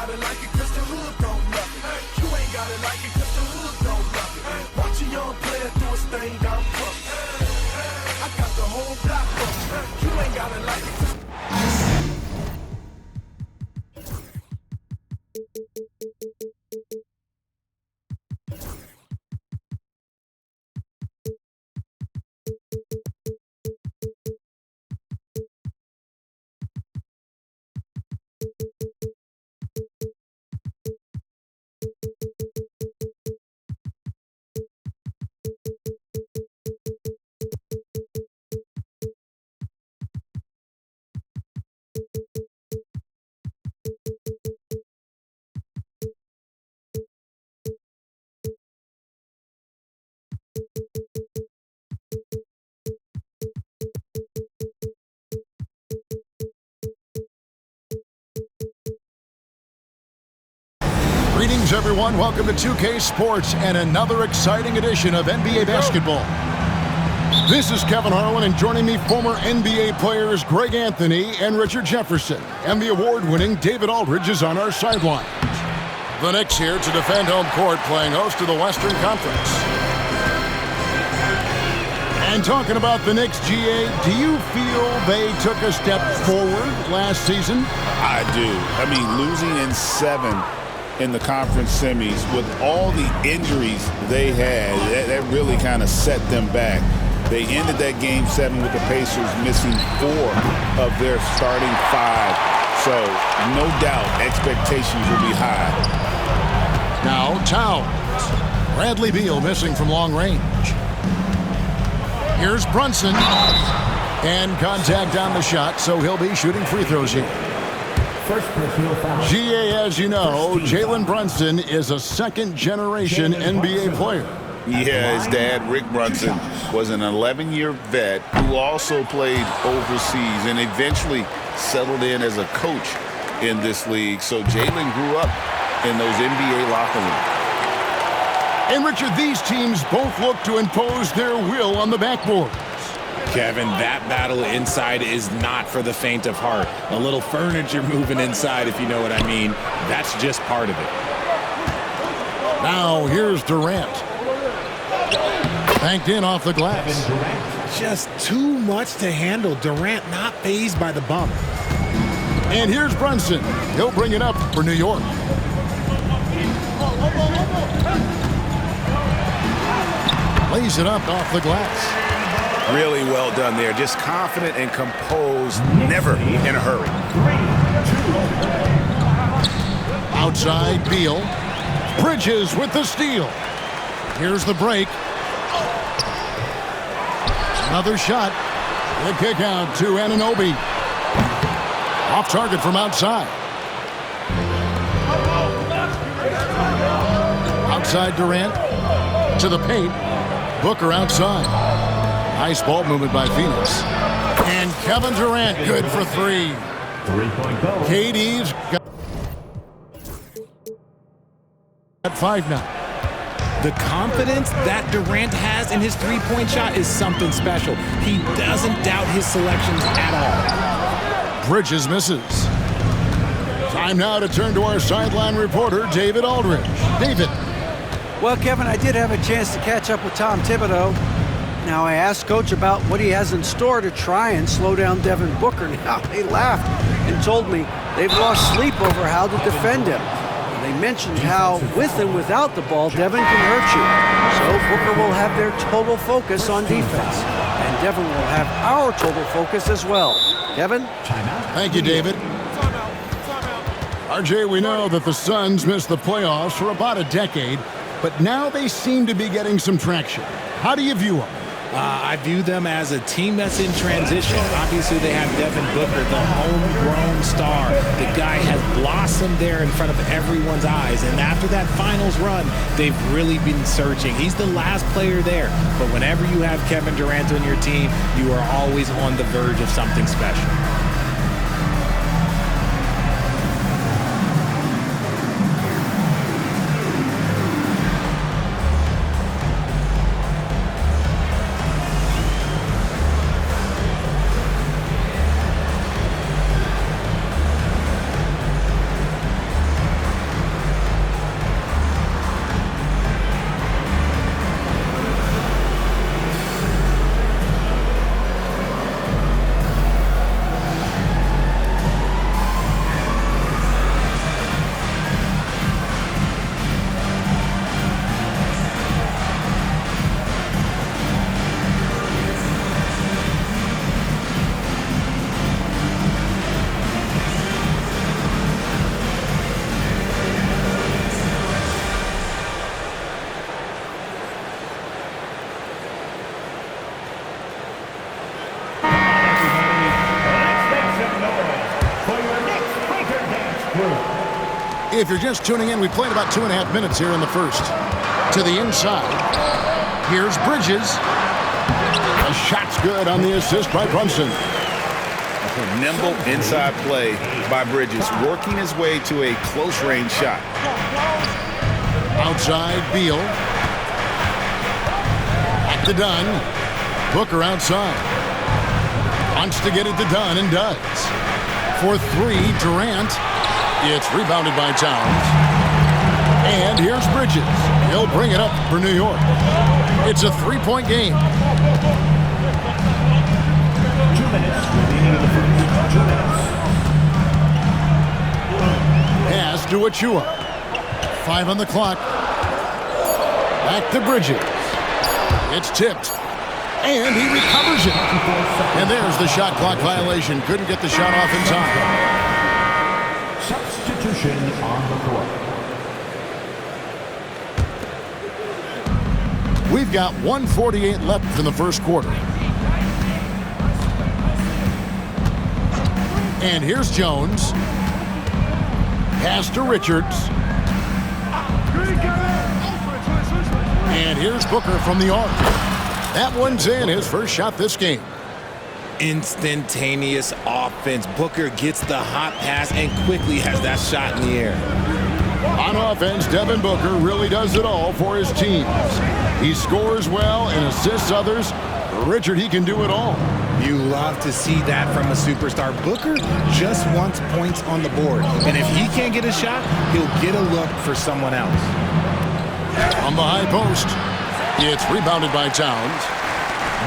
gotta like it cause the hood don't love it. You ain't gotta like it cause the hood don't love it. Watch a young player do his thing down front. I got the whole block up. You ain't gotta like it cause Greetings, everyone. Welcome to 2K Sports and another exciting edition of NBA basketball. This is Kevin Harlan, and joining me, former NBA players Greg Anthony and Richard Jefferson. And the award-winning David Aldridge is on our sideline. The Knicks here to defend home court, playing host to the Western Conference. And talking about the Knicks, GA, do you feel they took a step forward last season? I do. I mean, losing in 7 in the conference semis with all the injuries they had, that really kind of set them back. They ended that game 7 with the Pacers missing 4 of their starting 5. So no doubt expectations will be high. Now Towns. Bradley Beal missing from long range. Here's Brunson. And contact on the shot, so he'll be shooting free throws here. First personal foul. GA, as you know, Jalen Brunson is a second-generation NBA player. Yeah, his dad, Rick Brunson, was an 11-year vet who also played overseas and eventually settled in as a coach in this league. So Jalen grew up in those NBA locker rooms. And Richard, these teams both look to impose their will on the backboard. Kevin, that battle inside is not for the faint of heart. A little furniture moving inside, if you know what I mean. That's just part of it. Now here's Durant. Banked in off the glass. Just too much to handle. Durant not fazed by the bump. And here's Brunson. He'll bring it up for New York. Lays it up off the glass. Really well done there. Just confident and composed, never in a hurry. Outside, Beal. Bridges with the steal. Here's the break. Another shot. The kick out to Anunoby. Off target from outside. Outside Durant. To the paint. Booker outside. Nice ball movement by Phoenix. And Kevin Durant, good for 3. Three-point goal. KD's got at 5 now. The confidence that Durant has in his three-point shot is something special. He doesn't doubt his selections at all. Bridges misses. Time now to turn to our sideline reporter, David Aldridge. David. Well, Kevin, I did have a chance to catch up with Tom Thibodeau. Now, I asked Coach about what he has in store to try and slow down Devin Booker. Now, they laughed and told me they've lost sleep over how to defend him. They mentioned how, with and without the ball, Devin can hurt you. So Booker will have their total focus on defense. And Devin will have our total focus as well. Kevin? Thank you, David. RJ, we know that the Suns missed the playoffs for about a decade, but now they seem to be getting some traction. How do you view them? I view them as a team that's in transition. Obviously, they have Devin Booker, the homegrown star. The guy has blossomed there in front of everyone's eyes. And after that finals run, they've really been searching. He's the last player there. But whenever you have Kevin Durant on your team, you are always on the verge of something special. If you're just tuning in, we played about 2.5 minutes here in the first. To the inside. Here's Bridges. The shot's good on the assist by Brunson. Nimble inside play by Bridges, working his way to a close-range shot. Outside, Beal. Back to Dunn. Booker outside. Wants to get it to Dunn and does. For three, Durant. It's rebounded by Towns. And here's Bridges. He'll bring it up for New York. It's a three-point game. 2 minutes remaining in the first. 2 minutes. Pass to Achua. 5 on the clock. Back to Bridges. It's tipped. And he recovers it. And there's the shot clock violation. Couldn't get the shot off in time. Substitution on the court. We've got 1:48 left in the first quarter. And here's Jones. Pass to Richards. And here's Booker from the arc. That one's in, his first shot this game. Instantaneous offense. Booker gets the hot pass and quickly has that shot in the air. On offense, Devin Booker really does it all for his teams. He scores well and assists others. Richard, he can do it all. You love to see that from a superstar. Booker just wants points on the board. And if he can't get a shot, he'll get a look for someone else. On the high post, it's rebounded by Towns.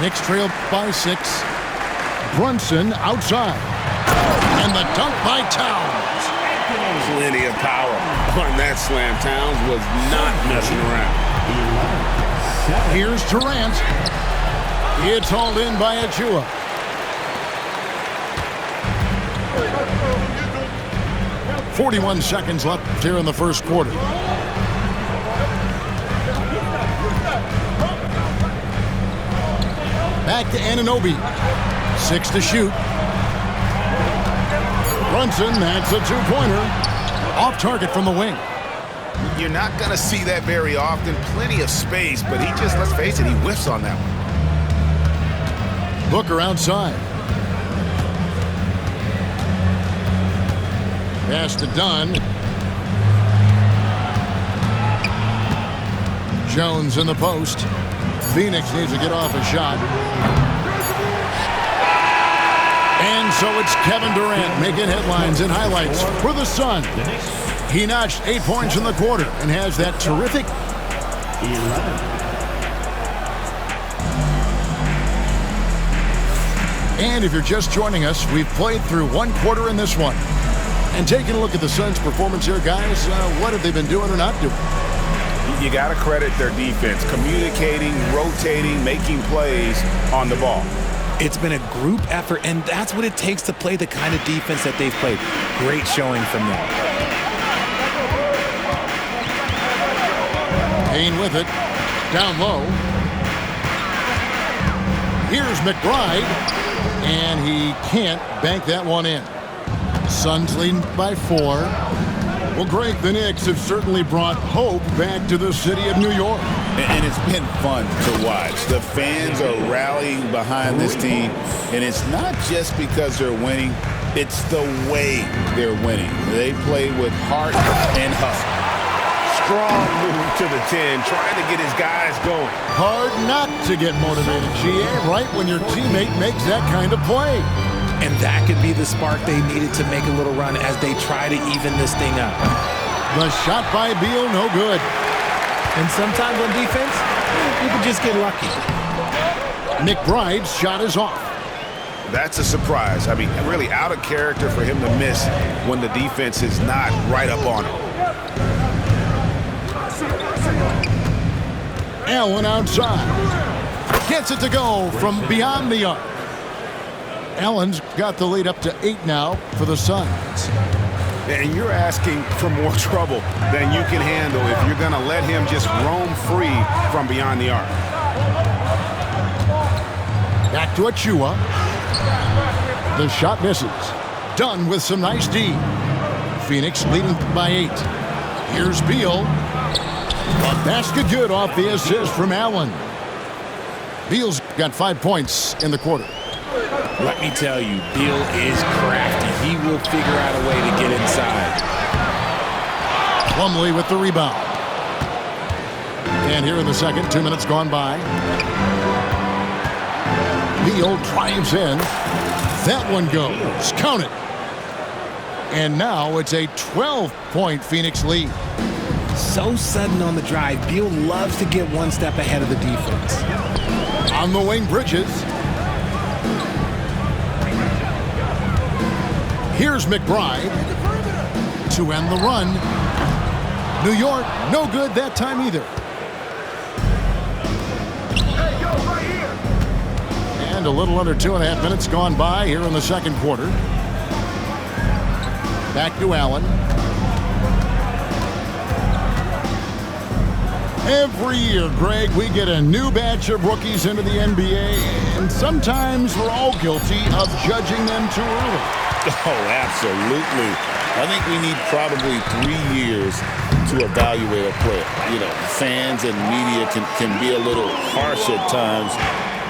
Knicks trail by 6. Brunson outside. And the dunk by Towns. Plenty of power on that slam. Towns was not messing around. Here's Durant. It's hauled in by Achua. .41 seconds left here in the first quarter. Back to Anunoby. 6 to shoot. Brunson, that's a two-pointer. Off target from the wing. You're not going to see that very often. Plenty of space, but he just, let's face it, he whiffs on that one. Booker outside. Pass to Dunn. Jones in the post. Phoenix needs to get off a shot. And so it's Kevin Durant making headlines and highlights for the Sun. He notched 8 points in the quarter and has that terrific 11. And if you're just joining us, we've played through one quarter in this one. And taking a look at the Suns' performance here, guys, what have they been doing or not doing? You got to credit their defense, communicating, rotating, making plays on the ball. It's been a group effort, and that's what it takes to play the kind of defense that they've played. Great showing from them. Payne with it. Down low. Here's McBride. And he can't bank that one in. Suns leading by 4. Well, Greg, the Knicks have certainly brought hope back to the city of New York. And it's been fun to watch. The fans are rallying behind this team, and it's not just because they're winning, it's the way they're winning. They play with heart and hustle. Strong move to the 10, trying to get his guys going. Hard not to get motivated, GA, right when your teammate makes that kind of play. And that could be the spark they needed to make a little run as they try to even this thing up. The shot by Beal, no good. And sometimes on defense, you can just get lucky. McBride's shot is off. That's a surprise. I mean, really out of character for him to miss when the defense is not right up on him. Allen outside. Gets it to go from beyond the arc. Allen's got the lead up to 8 now for the Suns. And you're asking for more trouble than you can handle if you're going to let him just roam free from beyond the arc. Back to Achua. The shot misses. Dunn with some nice D. Phoenix leading by 8. Here's Beal. A basket good off the assist from Allen. Beal's got 5 points in the quarter. Let me tell you, Beal is crafty. He will figure out a way to get inside. Plumlee with the rebound. And here in the second, 2 minutes gone by. Beal drives in. That one goes. Count it. And now it's a 12-point Phoenix lead. So sudden on the drive, Beal loves to get one step ahead of the defense. On the wing, Bridges. Here's McBride to end the run. New York, no good that time either. And a little under 2.5 minutes gone by here in the second quarter. Back to Allen. Every year, Greg, we get a new batch of rookies into the NBA, and sometimes we're all guilty of judging them too early. Oh, absolutely. I think we need probably 3 years to evaluate a player. You know, fans and media can be a little harsh at times,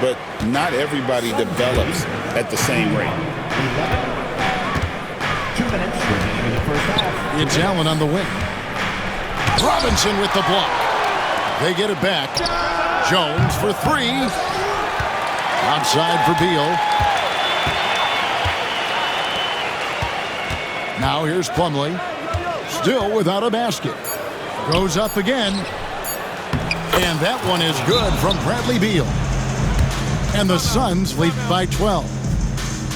but not everybody develops at the same rate. 2 minutes remaining in the first half. It's Allen on the wing. Robinson with the block. They get it back. Jones for 3. Outside for Beal. Now here's Plumlee. Still without a basket. Goes up again. And that one is good from Bradley Beal. And the Suns lead by 12.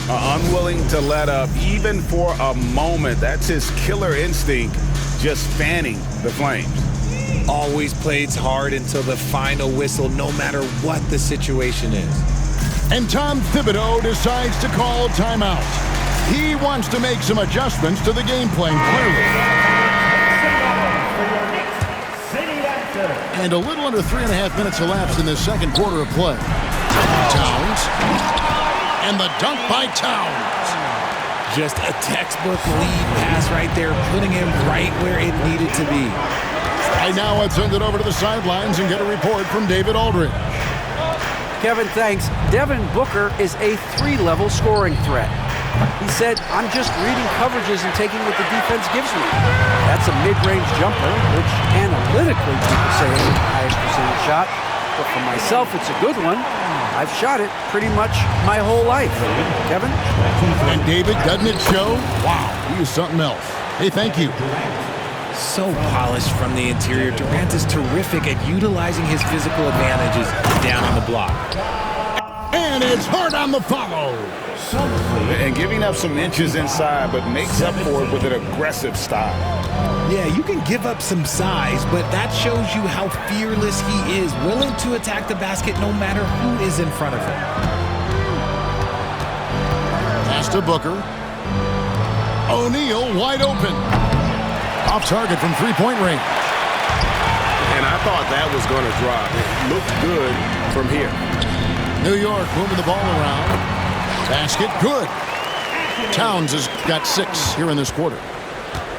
Unwilling to let up even for a moment. That's his killer instinct, just fanning the flames. Always plays hard until the final whistle, no matter what the situation is. And Tom Thibodeau decides to call timeout. He wants to make some adjustments to the game plan, clearly. And a little under 3.5 minutes elapsed in the second quarter of play. Towns. And the dunk by Towns. Just a textbook lead pass right there, putting him right where it needed to be. Right now, let's send it over to the sidelines and get a report from David Aldridge. Kevin, thanks. Devin Booker is a 3-level scoring threat. He said, I'm just reading coverages and taking what the defense gives me. That's a mid-range jumper, which analytically people say is the highest percentage shot. But for myself, it's a good one. I've shot it pretty much my whole life. Kevin? And David, doesn't it show? Wow, he is something else. Hey, thank you. So polished from the interior. Durant is terrific at utilizing his physical advantages down on the block. And it's hard on the follow. And giving up some inches inside, but makes up for it with an aggressive style. Yeah, you can give up some size, but that shows you how fearless he is, willing to attack the basket no matter who is in front of him. Pass to Booker. O'Neal wide open. Off target from three-point range. And I thought that was going to drop. It looked good from here. New York moving the ball around. Basket good. Towns has got 6 here in this quarter.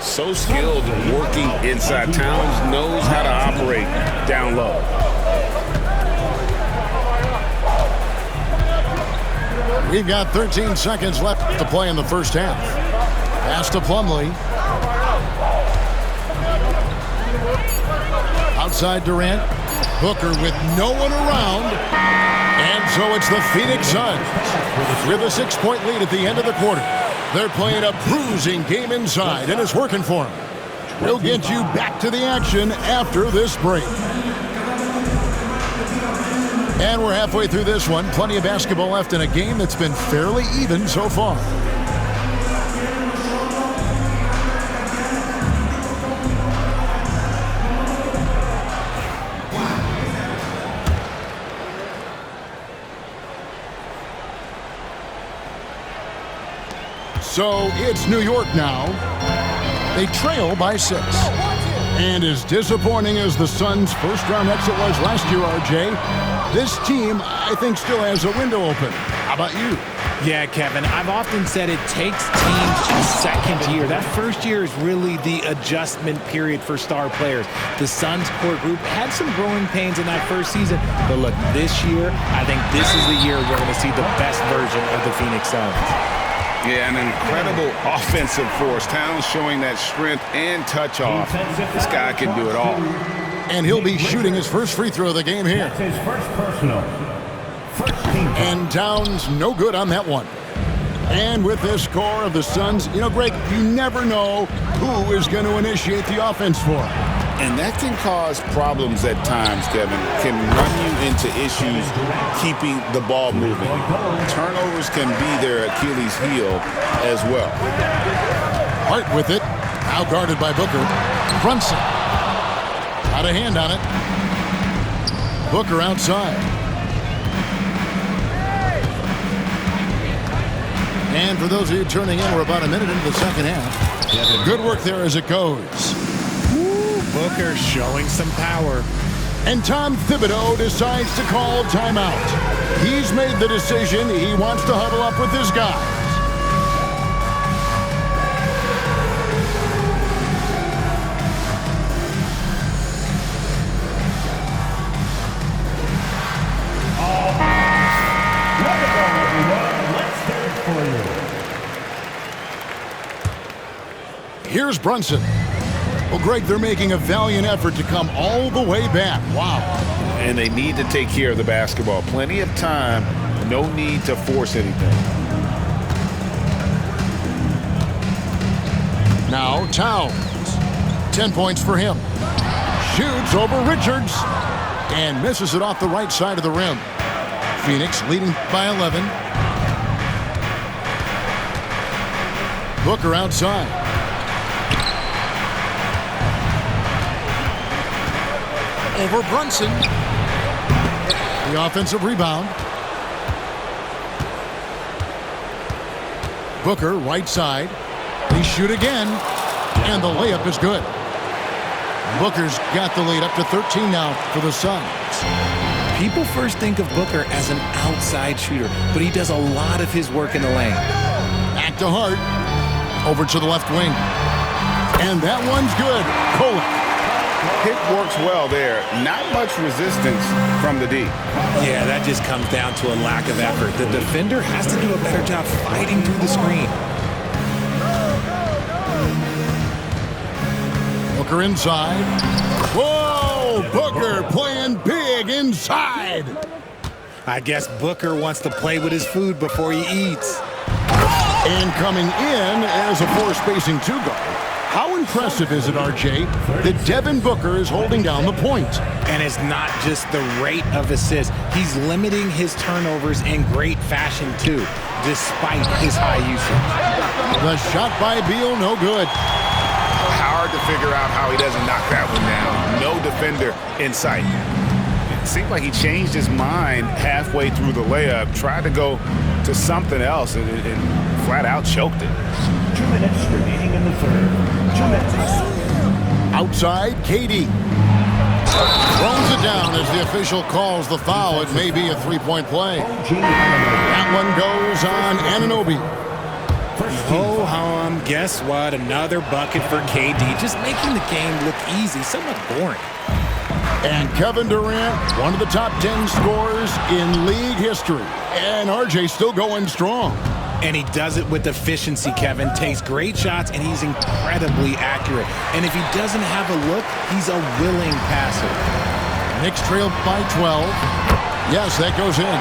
So skilled working inside. Towns knows how to operate down low. We've got 13 seconds left to play in the first half. Pass to Plumlee. Outside Durant. Booker with no one around. And so it's the Phoenix Suns with a 6-point lead at the end of the quarter. They're playing a bruising game inside, and it's working for them. We'll get you back to the action after this break. And we're halfway through this one. Plenty of basketball left in a game that's been fairly even so far. So it's New York now. They trail by 6. And as disappointing as the Suns' first-round exit was last year, RJ, this team, I think, still has a window open. How about you? Yeah, Kevin, I've often said it takes teams a second year. That first year is really the adjustment period for star players. The Suns core group had some growing pains in that first season, but look, this year, I think this is the year we're going to see the best version of the Phoenix Suns. Yeah, an incredible offensive force. Towns showing that strength and touch off. This guy can do it all. And he'll be shooting his first free throw of the game here. That's his first personal. First team. And Towns no good on that one. And with this score of the Suns, you know, Greg, you never know who is going to initiate the offense for him. And that can cause problems at times, Kevin. Can run you into issues keeping the ball moving. Turnovers can be their Achilles heel as well. Hart with it. Now guarded by Booker. Brunson. Got a hand on it. Booker outside. And for those of you turning in, we're about a minute into the second half. Good work there as it goes. Booker showing some power. And Tom Thibodeau decides to call timeout. He's made the decision. He wants to huddle up with his guys. Here's Brunson. Well, Greg, they're making a valiant effort to come all the way back. Wow. And they need to take care of the basketball. Plenty of time. No need to force anything. Now Towns. 10 points for him. Shoots over Richards. And misses it off the right side of the rim. Phoenix leading by 11. Booker outside. Over Brunson. The offensive rebound. Booker, right side. They shoot again. And the layup is good. Booker's got the lead up to 13 now for the Suns. People first think of Booker as an outside shooter, but he does a lot of his work in the lane. Back to Hart. Over to the left wing. And that one's good. Kolek. Pick works well there. Not much resistance from the D. Yeah, that just comes down to a lack of effort. The defender has to do a better job fighting through the screen. Booker inside. Whoa! Booker playing big inside. I guess Booker wants to play with his food before he eats. And coming in as a four-spacing two-guard. How impressive is it, RJ, that Devin Booker is holding down the point? And it's not just the rate of assists. He's limiting his turnovers in great fashion, too, despite his high usage. The shot by Beal, no good. Hard to figure out how he doesn't knock that one down. No defender in sight. It seemed like he changed his mind halfway through the layup, tried to go to something else, and flat out choked it. 2 minutes remaining in the third. 2 minutes. Outside, KD. Throws it down as the official calls the foul. It may be a three-point play. That one goes on Anunoby. Ho-hum, guess what? Another bucket for KD. Just making the game look easy, somewhat boring. And Kevin Durant, one of the top 10 scorers in league history. And RJ still going strong. And he does it with efficiency, Kevin. Takes great shots, and he's incredibly accurate. And if he doesn't have a look, he's a willing passer. Knicks trail by 12. Yes, that goes in.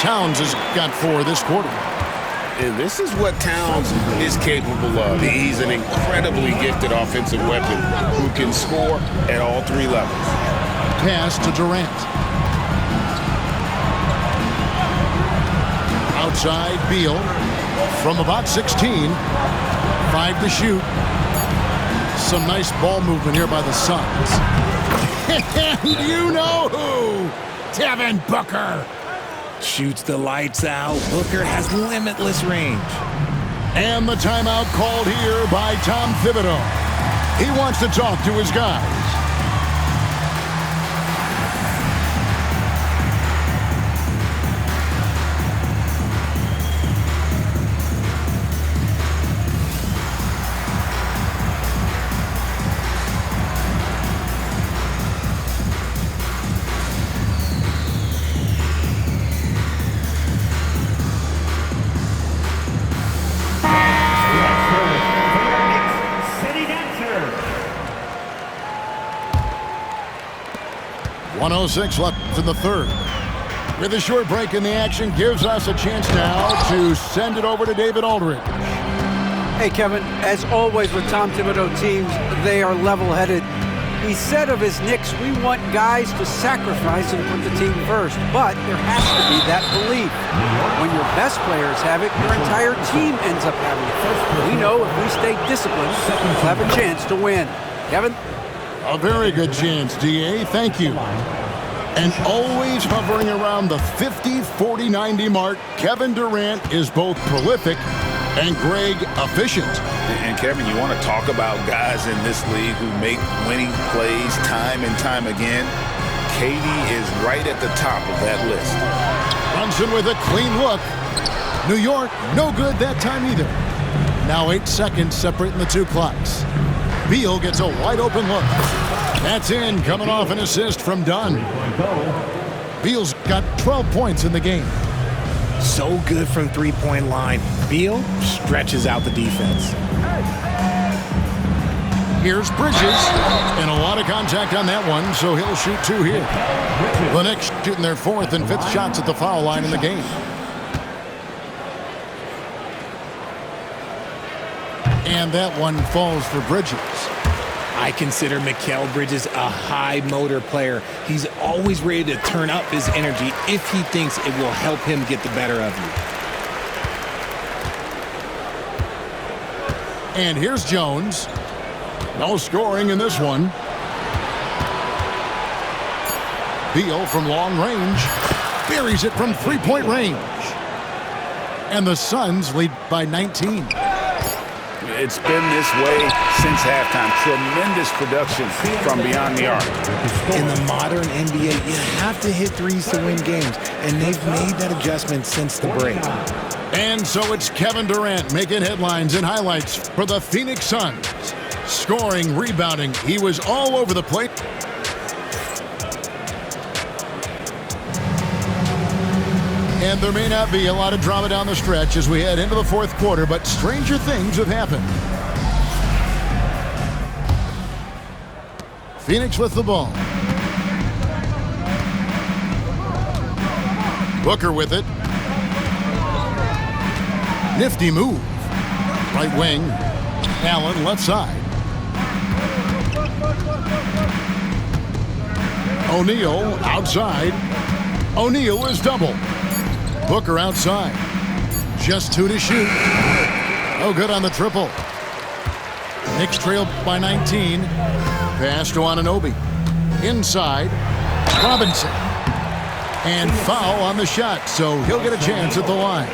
Towns has got 4 this quarter. And this is what Towns is capable of. He's an incredibly gifted offensive weapon who can score at all 3 levels. Pass to Durant. Outside, Beal from about 16. 5 to shoot. Some nice ball movement here by the Suns. And you know who? Devin Booker. Shoots the lights out. Booker has limitless range. And the timeout called here by Tom Thibodeau. He wants to talk to his guys. 1:06 left in the third. With a short break in the action, gives us a chance now to send it over to David Aldridge. Hey, Kevin, as always with Tom Thibodeau teams, they are level-headed. He said of his Knicks, we want guys to sacrifice and put the team first, but there has to be that belief. When your best players have it, your entire team ends up having it. We know if we stay disciplined, we'll have a chance to win. Kevin? A very good chance, DA. Thank you. And always hovering around the 50, 40, 90 mark, Kevin Durant is both prolific and Greg efficient. And Kevin, you want to talk about guys in this league who make winning plays time and time again? KD is right at the top of that list. Brunson with a clean look. New York, no good that time either. Now 8 seconds separating the two clocks. Beal gets a wide open look. That's in, coming off an assist from Dunn. Beal's got 12 points in the game. So good from three-point line. Beal stretches out the defense. Here's Bridges, and a lot of contact on that one, so he'll shoot 2 here. The Knicks shooting their 4th and 5th shots at the foul line in the game. And that one falls for Bridges. I consider Mikal Bridges a high-motor player. He's always ready to turn up his energy if he thinks it will help him get the better of you. And here's Jones. No scoring in this one. Beal from long range buries it from three-point range. And the Suns lead by 19. It's been this way since halftime. Tremendous production from beyond the arc. In the modern NBA, you have to hit threes to win games, and they've made that adjustment since the break. And so it's Kevin Durant making headlines and highlights for the Phoenix Suns. Scoring, rebounding, he was all over the plate. And there may not be a lot of drama down the stretch as we head into the 4th quarter, but stranger things have happened. Phoenix with the ball. Booker with it. Nifty move. Right wing. Allen left side. O'Neal outside. O'Neal is double. Booker outside. Just 2 to shoot. No good on the triple. Knicks trail by 19. Pass to Anunoby. Inside. Robinson. And foul on the shot, so he'll get a chance at the line.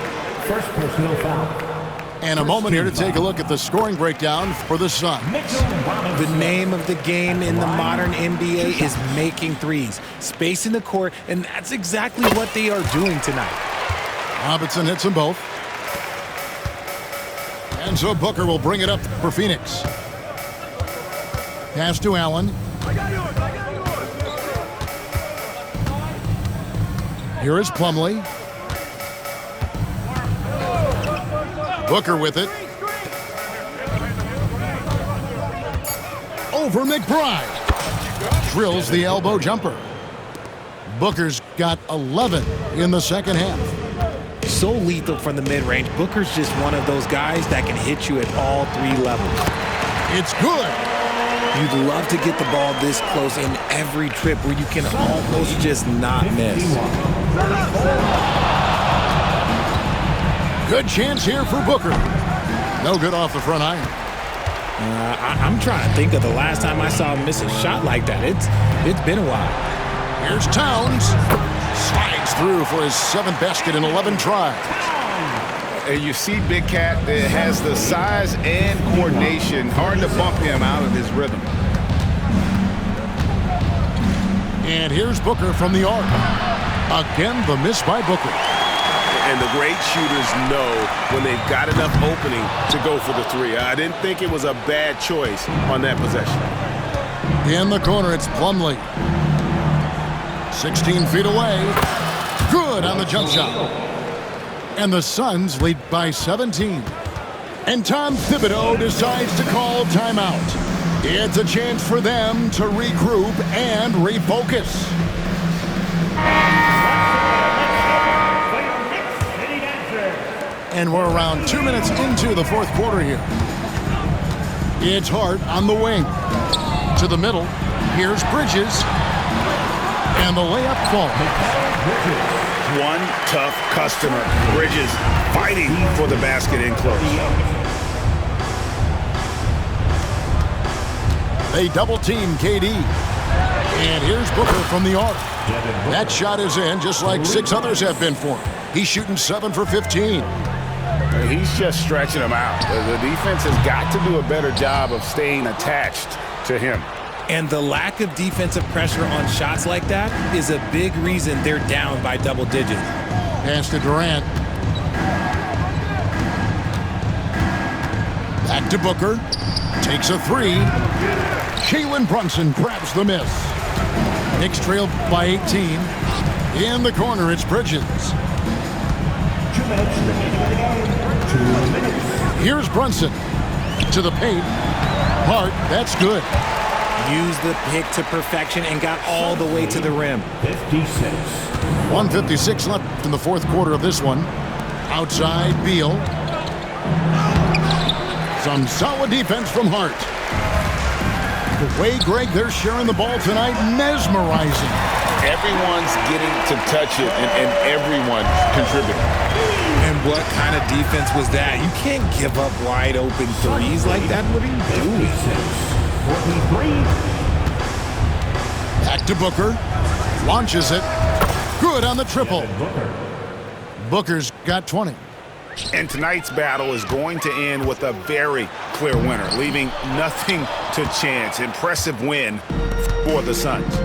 First personal foul. And a moment here to take a look at the scoring breakdown for the Suns. The name of the game in the modern NBA is making threes. Spacing the court, and that's exactly what they are doing tonight. Robinson hits them both. And so Booker will bring it up for Phoenix. Pass to Allen. Here is Plumlee. Booker with it. Over McBride. Drills the elbow jumper. Booker's got 11 in the second half. So lethal from the mid-range. Booker's just one of those guys that can hit you at all 3 levels. It's good. You'd love to get the ball this close in every trip where you can almost just not miss. Good chance here for Booker. No good off the front iron. I'm trying to think of the last time I saw him miss a shot like that. It's been a while. Here's Towns. Slides through for his 7th basket in 11 tries. And you see Big Cat that has the size and coordination. Hard to bump him out of his rhythm. And here's Booker from the arc. Again, the miss by Booker. And the great shooters know when they've got enough opening to go for the 3. I didn't think it was a bad choice on that possession. In the corner, it's Plumlee. 16 feet away. Good on the jump shot. And the Suns lead by 17. And Tom Thibodeau decides to call timeout. It's a chance for them to regroup and refocus. And we're around 2 minutes into the fourth quarter here. It's Hart on the wing. To the middle. Here's Bridges. And the layup falls. One tough customer. Bridges fighting for the basket in close. They double team KD. And here's Booker from the arc. That shot is in just like 6 others have been for him. He's shooting 7 for 15. He's just stretching them out. The defense has got to do a better job of staying attached to him. And the lack of defensive pressure on shots like that is a big reason they're down by double digits. Pass to Durant. Back to Booker. Takes a 3. Jalen Brunson grabs the miss. Knicks trail by 18. In the corner, it's Bridges. 2 minutes remaining. 2 minutes. Here's Brunson. To the paint. Hart, that's good. Used the pick to perfection and got all the way to the rim. 56. 1:56 left in the fourth quarter of this one. Outside, Beal. Some solid defense from Hart. The way, Greg, they're sharing the ball tonight, mesmerizing. Everyone's getting to touch it, and everyone contributing. And what kind of defense was that? You can't give up wide open threes like that. What are you doing? 43. Back to Booker. Launches it. Good on the triple. Booker's got 20. And tonight's battle is going to end with a very clear winner, leaving nothing to chance. Impressive win for the Suns.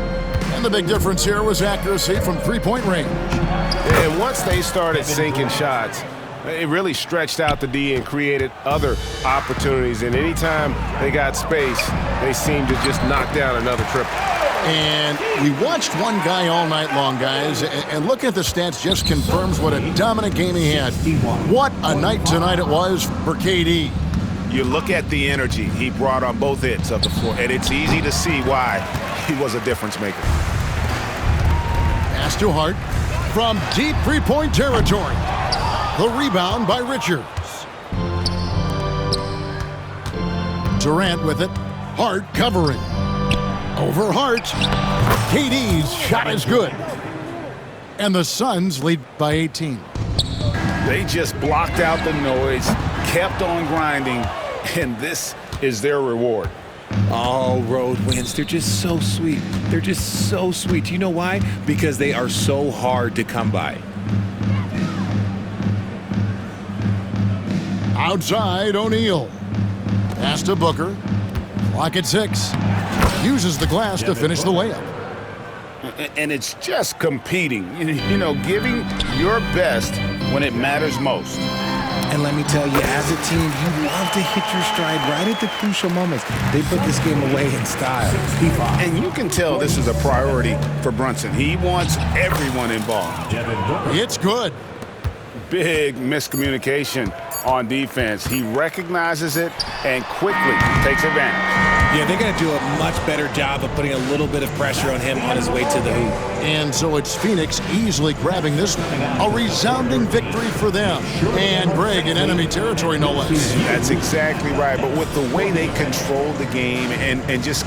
And the big difference here was accuracy from three-point range. And once they started sinking shots, it really stretched out the D and created other opportunities. And anytime they got space, they seemed to just knock down another triple. And we watched one guy all night long, guys, and looking at the stats just confirms what a dominant game he had. What a night tonight it was for KD. You look at the energy he brought on both ends of the floor, and it's easy to see why he was a difference maker. Pass to Hart from deep three-point territory. The rebound by Richards. Durant with it. Hart covering. Over Hart. KD's shot is good. And the Suns lead by 18. They just blocked out the noise, kept on grinding, and this is their reward. All road wins. They're just so sweet. They're just so sweet. You know why? Because they are so hard to come by. Outside, O'Neal. Pass to Booker. Clock at 6. Uses the glass to finish the layup. And it's just competing, you know, giving your best when it matters most. And let me tell you, as a team, you love to hit your stride right at the crucial moments. They put this game away in style. And you can tell this is a priority for Brunson. He wants everyone involved. It's good. Big miscommunication on defense. He recognizes it and quickly takes advantage. Yeah, they're going to do a much better job of putting a little bit of pressure on him on his way to the hoop. And so it's Phoenix easily grabbing this one. A resounding victory for them. And Greg in enemy territory, no less. That's exactly right. But with the way they control the game and just